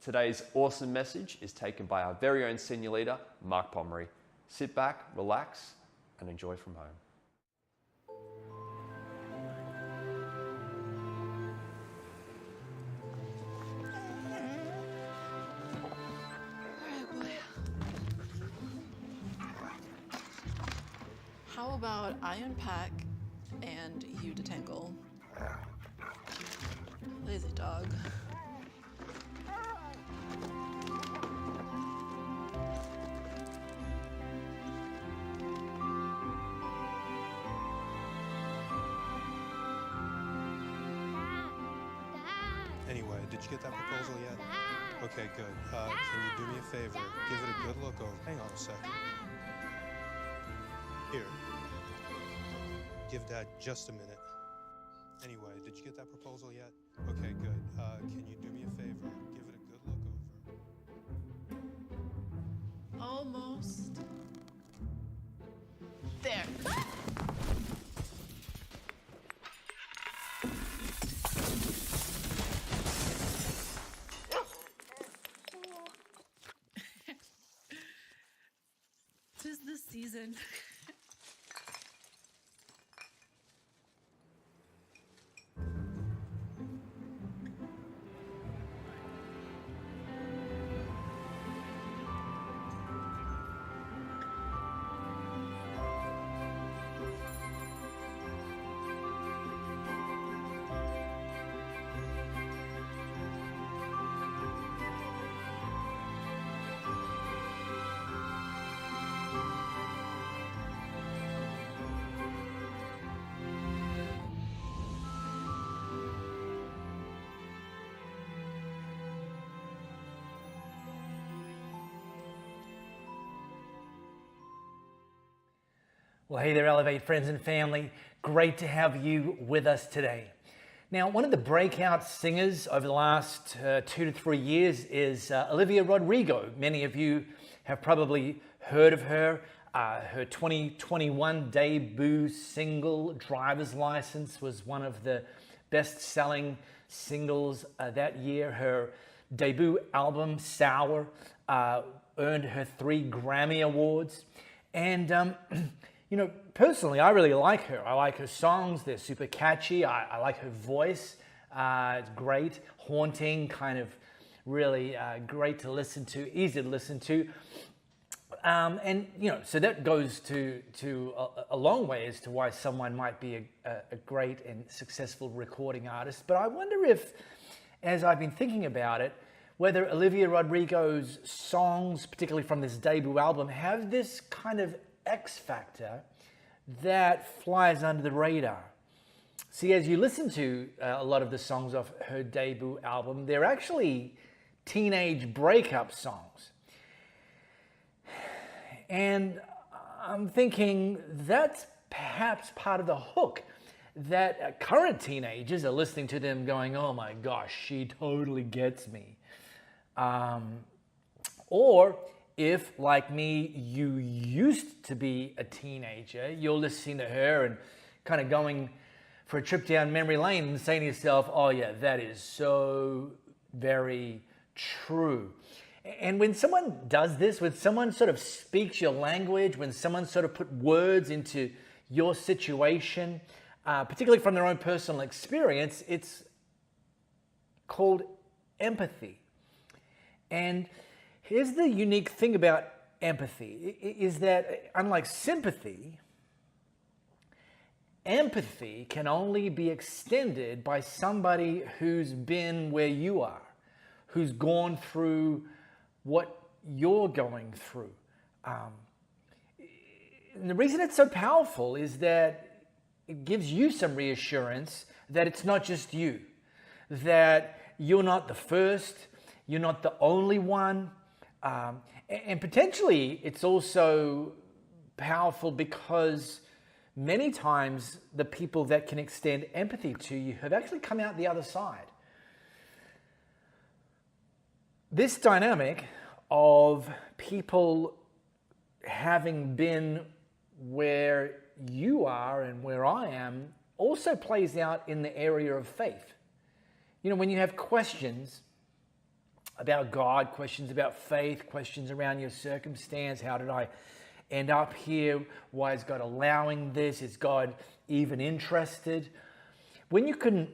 Today's awesome message is taken by our very own senior leader, Mark Pomeroy. Sit back, relax, and enjoy from home. How about I unpack and you detangle? Lazy dog. Anyway, did you get that proposal yet? Okay, good. Can you do me a favor? Give it a good look over. Hang on a second. Here. Give Dad just a minute. Anyway, did you get that proposal yet? Okay, good. Can you do me a favor? Give it a good look over. Almost. There. Tis the season. Well, hey there, Elevate friends and family. Great to have you with us today. Now, one of the breakout singers over the last 2 to 3 years is Olivia Rodrigo. Many of you have probably heard of her. Her 2021 debut single, Driver's License, was one of the best-selling singles that year. Her debut album, Sour, earned her 3 Grammy Awards. And you know, personally, I really like her. I like her songs. They're super catchy. I like her voice. It's great, haunting, kind of really great to listen to, easy to listen to. And, you know, so that goes to a long way as to why someone might be a great and successful recording artist. But I wonder if, as I've been thinking about it, whether Olivia Rodrigo's songs, particularly from this debut album, have this kind of X factor that flies under the radar. See, as you listen to a lot of the songs off her debut album, they're actually teenage breakup songs. And I'm thinking that's perhaps part of the hook, that current teenagers are listening to them going, oh my gosh, she totally gets me. Or if, like me, you used to be a teenager, you're listening to her and kind of going for a trip down memory lane and saying to yourself, oh yeah, that is so very true. And when someone does this, when someone sort of speaks your language, when someone sort of put words into your situation, particularly from their own personal experience, it's called empathy. And here's the unique thing about empathy, is that unlike sympathy, empathy can only be extended by somebody who's been where you are, who's gone through what you're going through. And the reason it's so powerful is that it gives you some reassurance that it's not just you, that you're not the first, you're not the only one. And potentially it's also powerful because many times the people that can extend empathy to you have actually come out the other side. This dynamic of people having been where you are and where I am also plays out in the area of faith. You know, when you have questions about God, questions about faith, questions around your circumstance. How did I end up here? Why is God allowing this? Is God even interested? When you can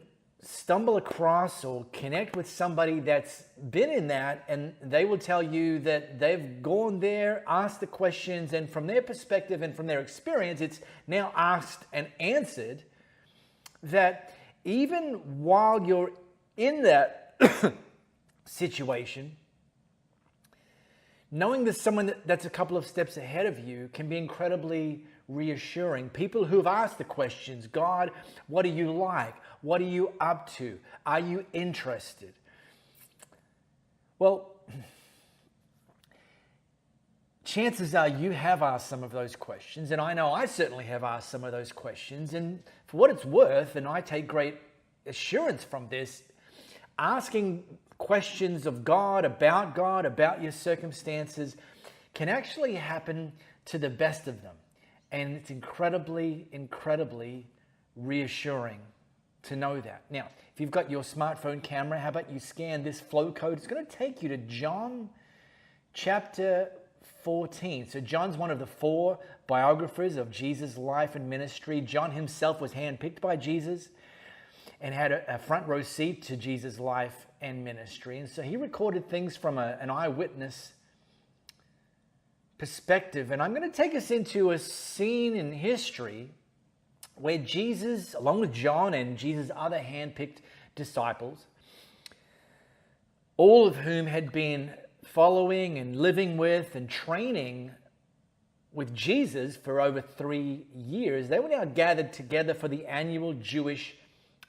stumble across or connect with somebody that's been in that, and they will tell you that they've gone there, asked the questions, and from their perspective and from their experience, it's now asked and answered, that even while you're in that situation, knowing there's someone that's a couple of steps ahead of you can be incredibly reassuring. People who have asked the questions, God, what are you like? What are you up to? Are you interested? Well, chances are you have asked some of those questions, and I know I certainly have asked some of those questions, and for what it's worth, and I take great assurance from this, asking questions of God, about your circumstances, can actually happen to the best of them. And it's incredibly, incredibly reassuring to know that. Now, if you've got your smartphone camera, how about you scan this flow code? It's going to take you to John chapter 14. So John's one of the 4 biographers of Jesus' life and ministry. John himself was handpicked by Jesus and had a front row seat to Jesus' life and ministry. And so he recorded things from an eyewitness perspective. And I'm going to take us into a scene in history where Jesus, along with John and Jesus' other handpicked disciples, all of whom had been following and living with and training with Jesus for over 3 years, they were now gathered together for the annual Jewish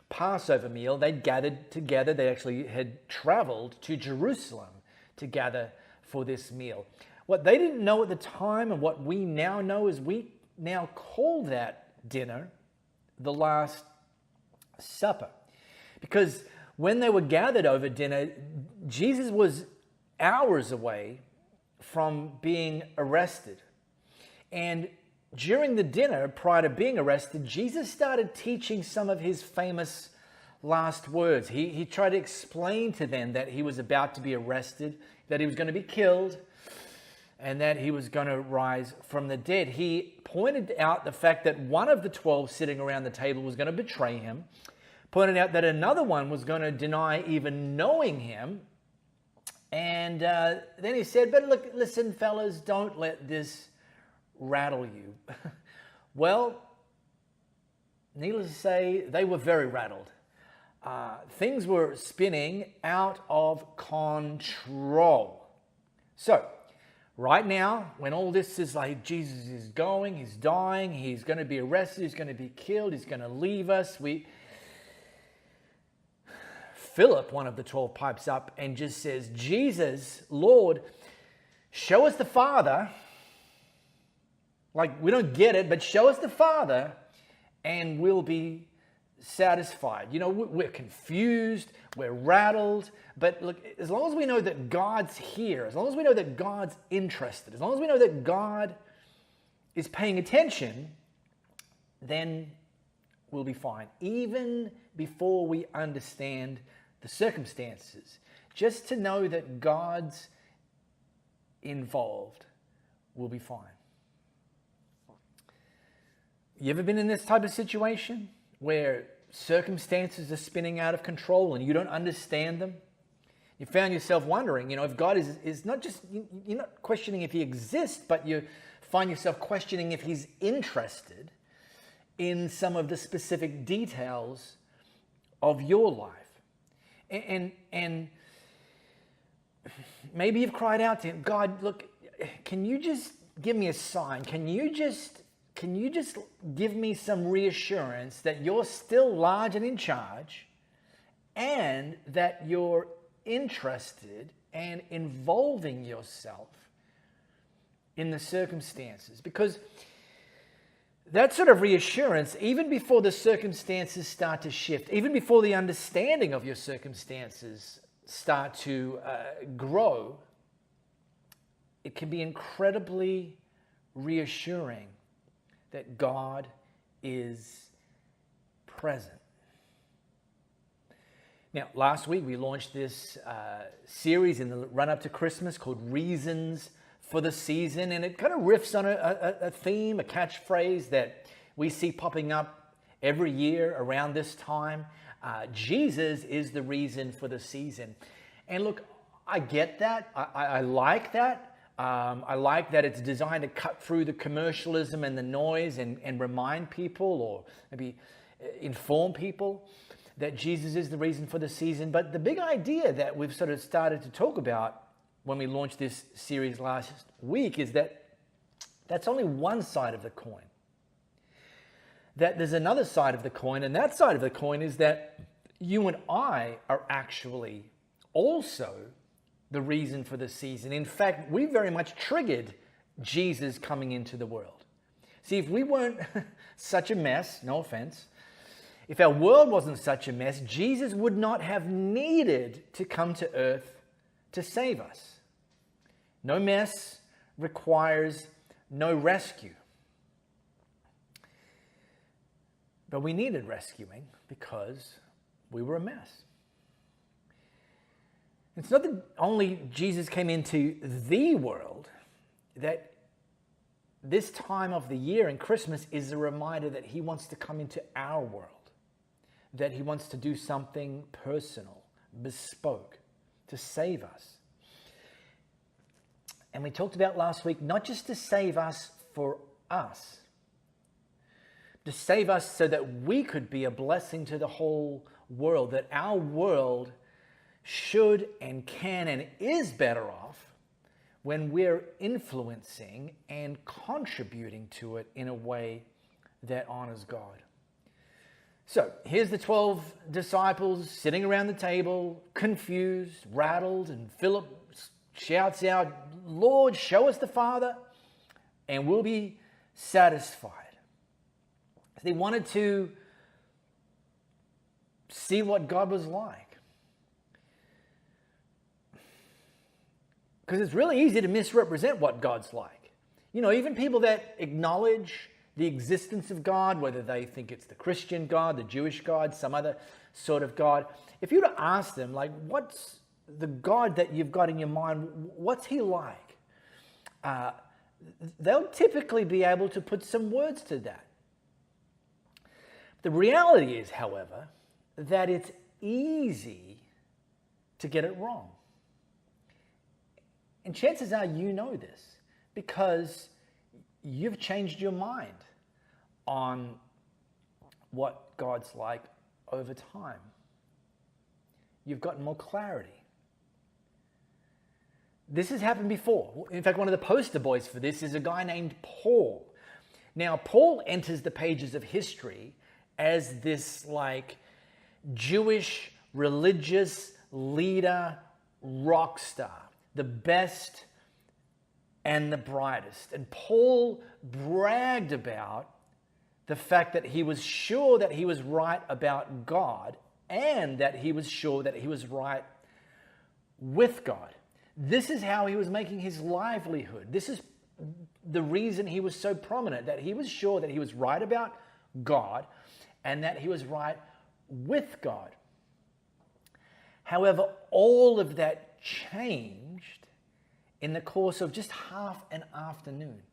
Passover meal. They'd gathered together. They actually had traveled to Jerusalem to gather for this meal. What they didn't know at the time, and what we now know, is we now call that dinner the Last Supper. Because when they were gathered over dinner, Jesus was hours away from being arrested. And during the dinner, prior to being arrested, Jesus started teaching some of his famous last words. He tried to explain to them that he was about to be arrested, that he was going to be killed, and that he was going to rise from the dead. He pointed out the fact that one of the 12 sitting around the table was going to betray him, pointed out that another one was going to deny even knowing him, and then he said, but look, listen, fellas, don't let this rattle you. Well, needless to say, they were very rattled. Things were spinning out of control. So, right now, when all this is like, Jesus is going, he's dying, he's going to be arrested, he's going to be killed, he's going to leave us, Philip, one of the 12, pipes up and just says, Jesus, Lord, show us the Father. Like, we don't get it, but show us the Father and we'll be satisfied. You know, we're confused, we're rattled, but look, as long as we know that God's here, as long as we know that God's interested, as long as we know that God is paying attention, then we'll be fine. Even before we understand the circumstances, just to know that God's involved, we'll be fine. You ever been in this type of situation where circumstances are spinning out of control and you don't understand them? You found yourself wondering, you know, if God is not just, you're not questioning if he exists, but you find yourself questioning if he's interested in some of the specific details of your life. And maybe you've cried out to him, God, look, can you just give me a sign? Can you just give me some reassurance that you're still large and in charge and that you're interested and involving yourself in the circumstances? Because that sort of reassurance, even before the circumstances start to shift, even before the understanding of your circumstances start to grow, it can be incredibly reassuring that God is present. Now, last week we launched this series in the run-up to Christmas called Reasons for the Season, and it kind of riffs on a theme, a catchphrase that we see popping up every year around this time. Jesus is the reason for the season. And look, I get that. I like that. I like that it's designed to cut through the commercialism and the noise and remind people, or maybe inform people, that Jesus is the reason for the season. But the big idea that we've sort of started to talk about when we launched this series last week is that that's only one side of the coin. That there's another side of the coin, and that side of the coin is that you and I are actually also the reason for the season. In fact, we very much triggered Jesus coming into the world. See, if we weren't such a mess, no offense, if our world wasn't such a mess, Jesus would not have needed to come to earth to save us. No mess requires no rescue. But we needed rescuing because we were a mess. It's not that only Jesus came into the world, that this time of the year and Christmas is a reminder that he wants to come into our world, that he wants to do something personal, bespoke, to save us. And we talked about last week, not just to save us for us, to save us so that we could be a blessing to the whole world, that our world should and can and is better off when we're influencing and contributing to it in a way that honors God. So here's the 12 disciples sitting around the table, confused, rattled, and Philip shouts out, "Lord, show us the Father, and we'll be satisfied." They wanted to see what God was like. Because it's really easy to misrepresent what God's like. You know, even people that acknowledge the existence of God, whether they think it's the Christian God, the Jewish God, some other sort of God, if you were to ask them, like, what's the God that you've got in your mind, what's he like? They'll typically be able to put some words to that. The reality is, however, that it's easy to get it wrong. And chances are you know this because you've changed your mind on what God's like over time. You've gotten more clarity. This has happened before. In fact, one of the poster boys for this is a guy named Paul. Now, Paul enters the pages of history as this like Jewish religious leader, rock star, the best and the brightest. And Paul bragged about the fact that he was sure that he was right about God and that he was sure that he was right with God. This is how he was making his livelihood. This is the reason he was so prominent, that he was sure that he was right about God and that he was right with God. However, all of that changed in the course of just half an afternoon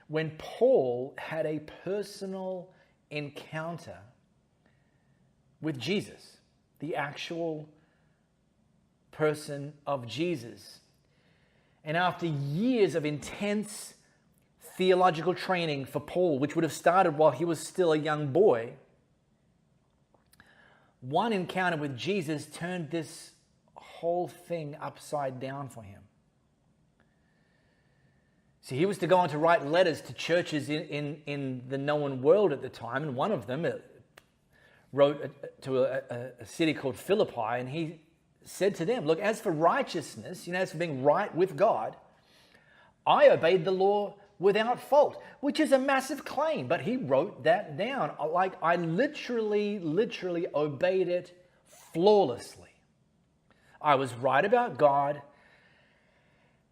when Paul had a personal encounter with Jesus, the actual person of Jesus. And after years of intense theological training for Paul, which would have started while he was still a young boy, one encounter with Jesus turned this whole thing upside down for him. See, he was to go on to write letters to churches in the known world at the time, and one of them wrote to a city called Philippi, and he said to them, look, as for righteousness, as for being right with God, I obeyed the law without fault, which is a massive claim, but he wrote that down. Like, I literally obeyed it flawlessly. I was right about God,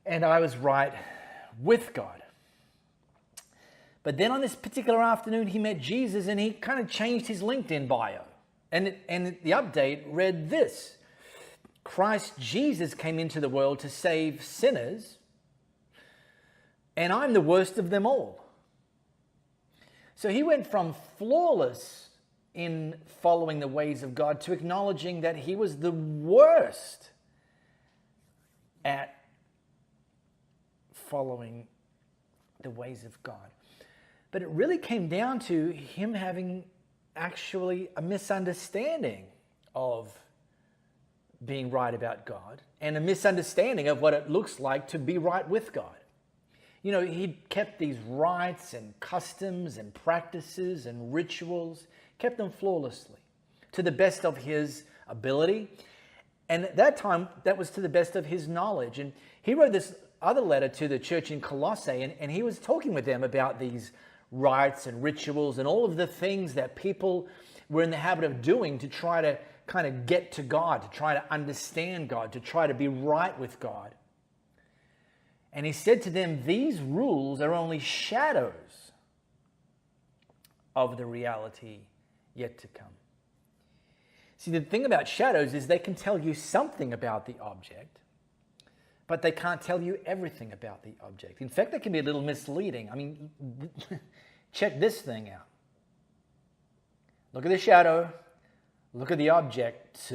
and I was right with God. But then on this particular afternoon, he met Jesus, and he kind of changed his LinkedIn bio. And the update read this: Christ Jesus came into the world to save sinners, and I'm the worst of them all. So he went from flawless in following the ways of God to acknowledging that he was the worst at following the ways of God. But it really came down to him having actually a misunderstanding of being right about God and a misunderstanding of what it looks like to be right with God. You know, he kept these rites and customs and practices and rituals, kept them flawlessly, to the best of his ability. And at that time, that was to the best of his knowledge. And he wrote this other letter to the church in Colossae, and he was talking with them about these rites and rituals and all of the things that people were in the habit of doing to try to kind of get to God, to try to understand God, to try to be right with God. And he said to them, these rules are only shadows of the reality yet to come. See, the thing about shadows is they can tell you something about the object, but they can't tell you everything about the object. In fact, they can be a little misleading. I mean, check this thing out. Look at the shadow. Look at the object.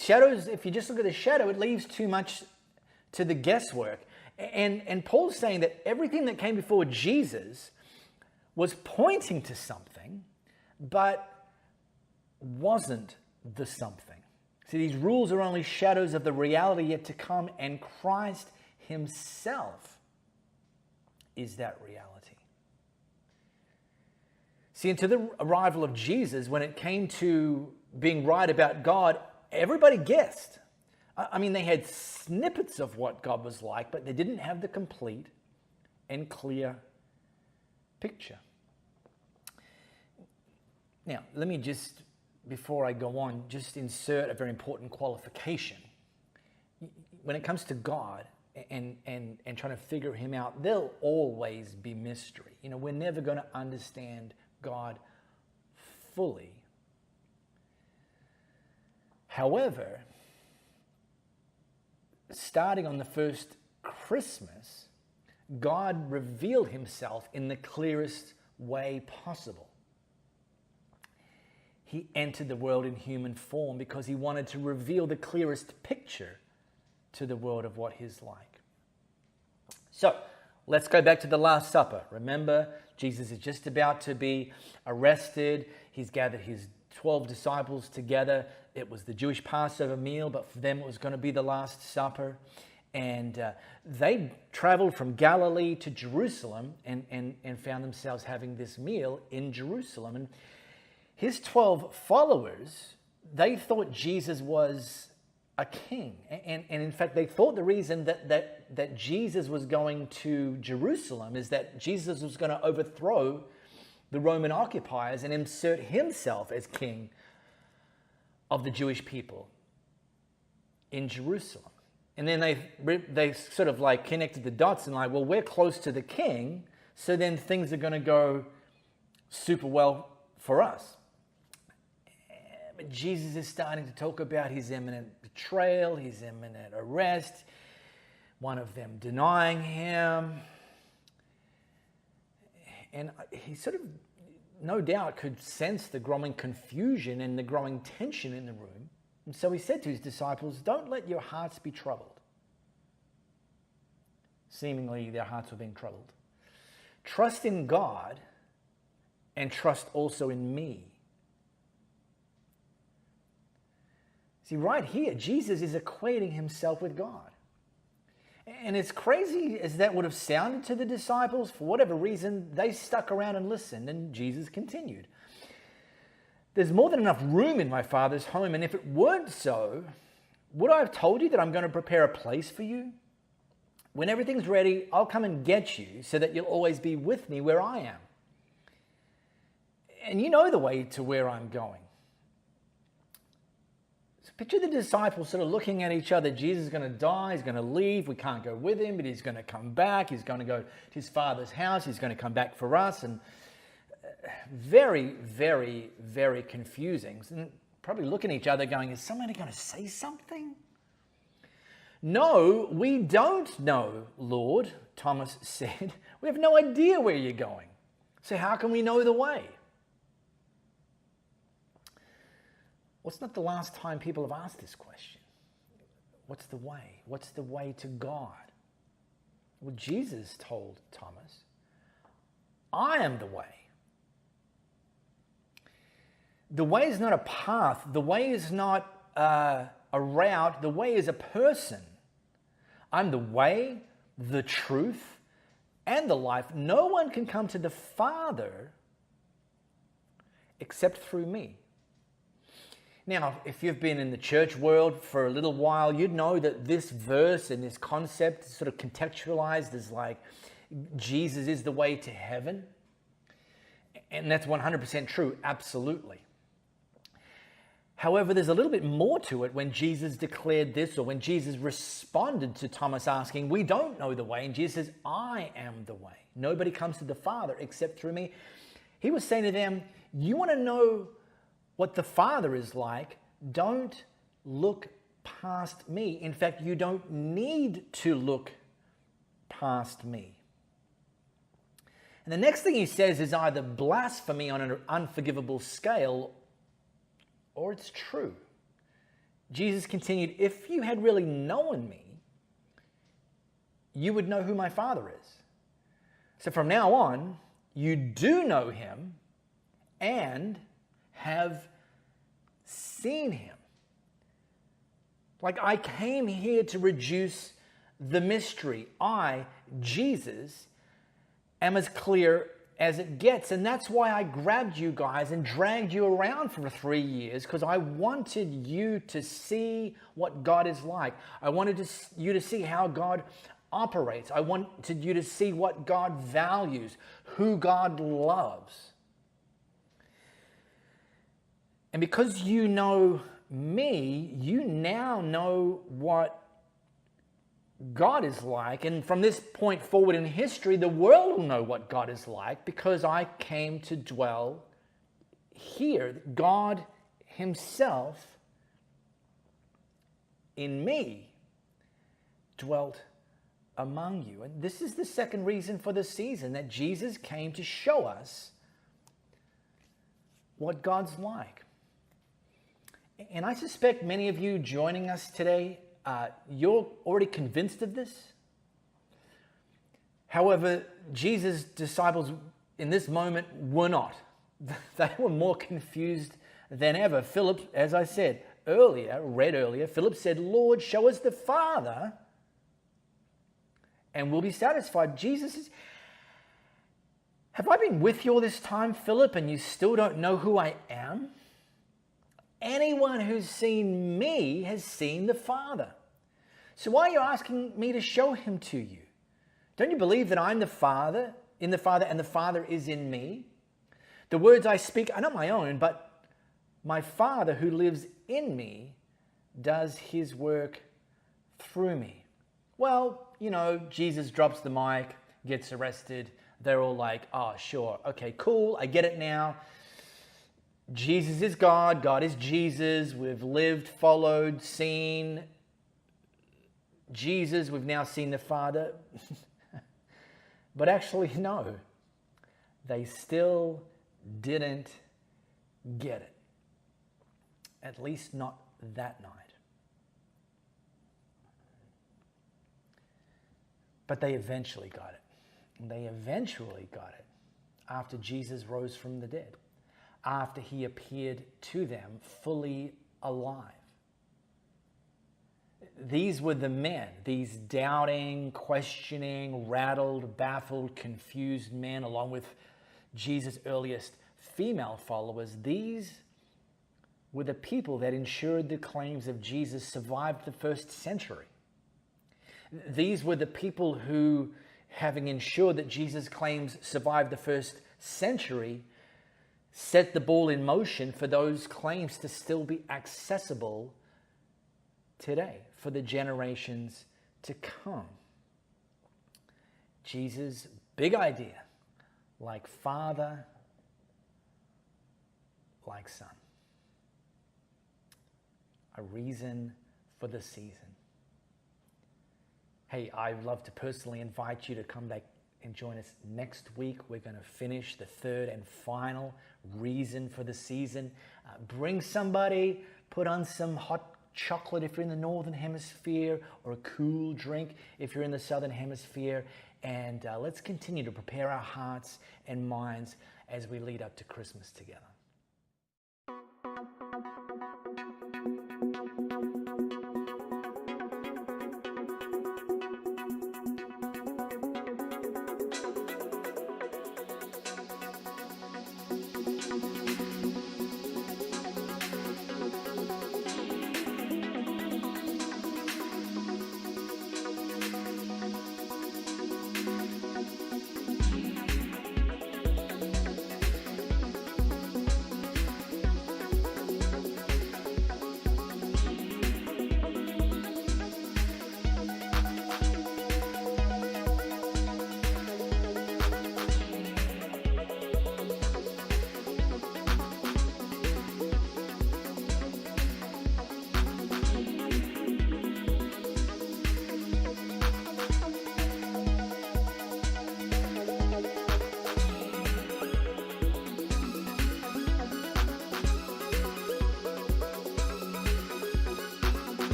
Shadows, if you just look at the shadow, it leaves too much to the guesswork. And Paul's saying that everything that came before Jesus was pointing to something, but wasn't the something. See, these rules are only shadows of the reality yet to come, and Christ himself is that reality. See, until the arrival of Jesus, when it came to being right about God, everybody guessed. I mean, they had snippets of what God was like, but they didn't have the complete and clear picture. Now, let me just, before I go on, just insert a very important qualification. When it comes to God and trying to figure him out, there'll always be mystery. You know, we're never going to understand God fully. However, starting on the first Christmas, God revealed himself in the clearest way possible. He entered the world in human form because he wanted to reveal the clearest picture to the world of what he's like. So, let's go back to the Last Supper. Remember, Jesus is just about to be arrested. He's gathered his 12 disciples together. It was the Jewish Passover meal, but for them it was going to be the Last Supper. And they traveled from Galilee to Jerusalem and found themselves having this meal in Jerusalem. And his 12 followers, they thought Jesus was a king. And in fact, they thought the reason that Jesus was going to Jerusalem is that Jesus was going to overthrow the Roman occupiers and insert himself as king of the Jewish people in Jerusalem. And then they sort of like connected the dots and like, well, we're close to the king, so then things are going to go super well for us. But Jesus is starting to talk about his imminent betrayal, his imminent arrest, one of them denying him. And he sort of, no doubt, could sense the growing confusion and the growing tension in the room. And so he said to his disciples, don't let your hearts be troubled. Seemingly, their hearts were being troubled. Trust in God and trust also in me. See, right here, Jesus is equating himself with God. And as crazy as that would have sounded to the disciples, for whatever reason, they stuck around and listened, and Jesus continued. There's more than enough room in my Father's home, and if it weren't so, would I have told you that I'm going to prepare a place for you? When everything's ready, I'll come and get you so that you'll always be with me where I am. And you know the way to where I'm going. So picture the disciples sort of looking at each other. Jesus is going to die. He's going to leave. We can't go with him, but he's going to come back. He's going to go to his Father's house. He's going to come back for us. And very, very, very confusing. And probably looking at each other going, is somebody going to say something? No, we don't know, Lord, Thomas said. We have no idea where you're going. So how can we know the way? Well, it's not the last time people have asked this question. What's the way? What's the way to God? Well, Jesus told Thomas, I am the way. The way is not a path. The way is not a route. The way is a person. I'm the way, the truth, and the life. No one can come to the Father except through me. Now, if you've been in the church world for a little while, you'd know that this verse and this concept is sort of contextualized as like Jesus is the way to heaven. And that's 100% true, absolutely. However, there's a little bit more to it when Jesus declared this, or when Jesus responded to Thomas asking, we don't know the way. And Jesus says, I am the way. Nobody comes to the Father except through me. He was saying to them, you want to know what the Father is like? Don't look past me. In fact, you don't need to look past me. And the next thing he says is either blasphemy on an unforgivable scale, or it's true. Jesus continued, if you had really known me, you would know who my Father is. So from now on, you do know him and have seen him. Like, I came here to reduce the mystery. I, Jesus, am as clear as it gets. And that's why I grabbed you guys and dragged you around for 3 years, because I wanted you to see what God is like. I wanted you to see how God operates. I wanted you to see what God values, who God loves. And because you know me, you now know what God is like. And from this point forward in history, the world will know what God is like, because I came to dwell here. God himself in me dwelt among you. And this is the second reason for the season, that Jesus came to show us what God's like. And I suspect many of you joining us today, you're already convinced of this. However, Jesus' disciples in this moment were not. They were more confused than ever. Philip, as I said read earlier, Philip said, Lord, show us the Father, and we'll be satisfied. Jesus says, have I been with you all this time, Philip, and you still don't know who I am? Anyone who's seen me has seen the Father. So why are you asking me to show him to you? Don't you believe that I'm the Father, in the Father, and the Father is in me? The words I speak are not my own, but my Father who lives in me does his work through me. Well, Jesus drops the mic, gets arrested. They're all like, oh, sure, okay, cool, I get it now. Jesus is God, God is Jesus. We've lived, followed, seen Jesus. We've now seen the Father. But actually, no. They still didn't get it. At least not that night. But they eventually got it. And they eventually got it after Jesus rose from the dead, after he appeared to them fully alive. These were the men, these doubting, questioning, rattled, baffled, confused men, along with Jesus' earliest female followers. These were the people that ensured the claims of Jesus survived the first century. These were the people who, having ensured that Jesus' claims survived the first century, set the ball in motion for those claims to still be accessible today, for the generations to come. Jesus' big idea, like Father, like sun. A reason for the season. Hey, I'd love to personally invite you to come back and join us next week. We're going to finish the third and final reason for the season. Bring somebody, put on some hot chocolate if you're in the northern hemisphere, or a cool drink if you're in the southern hemisphere, and let's continue to prepare our hearts and minds as we lead up to Christmas together.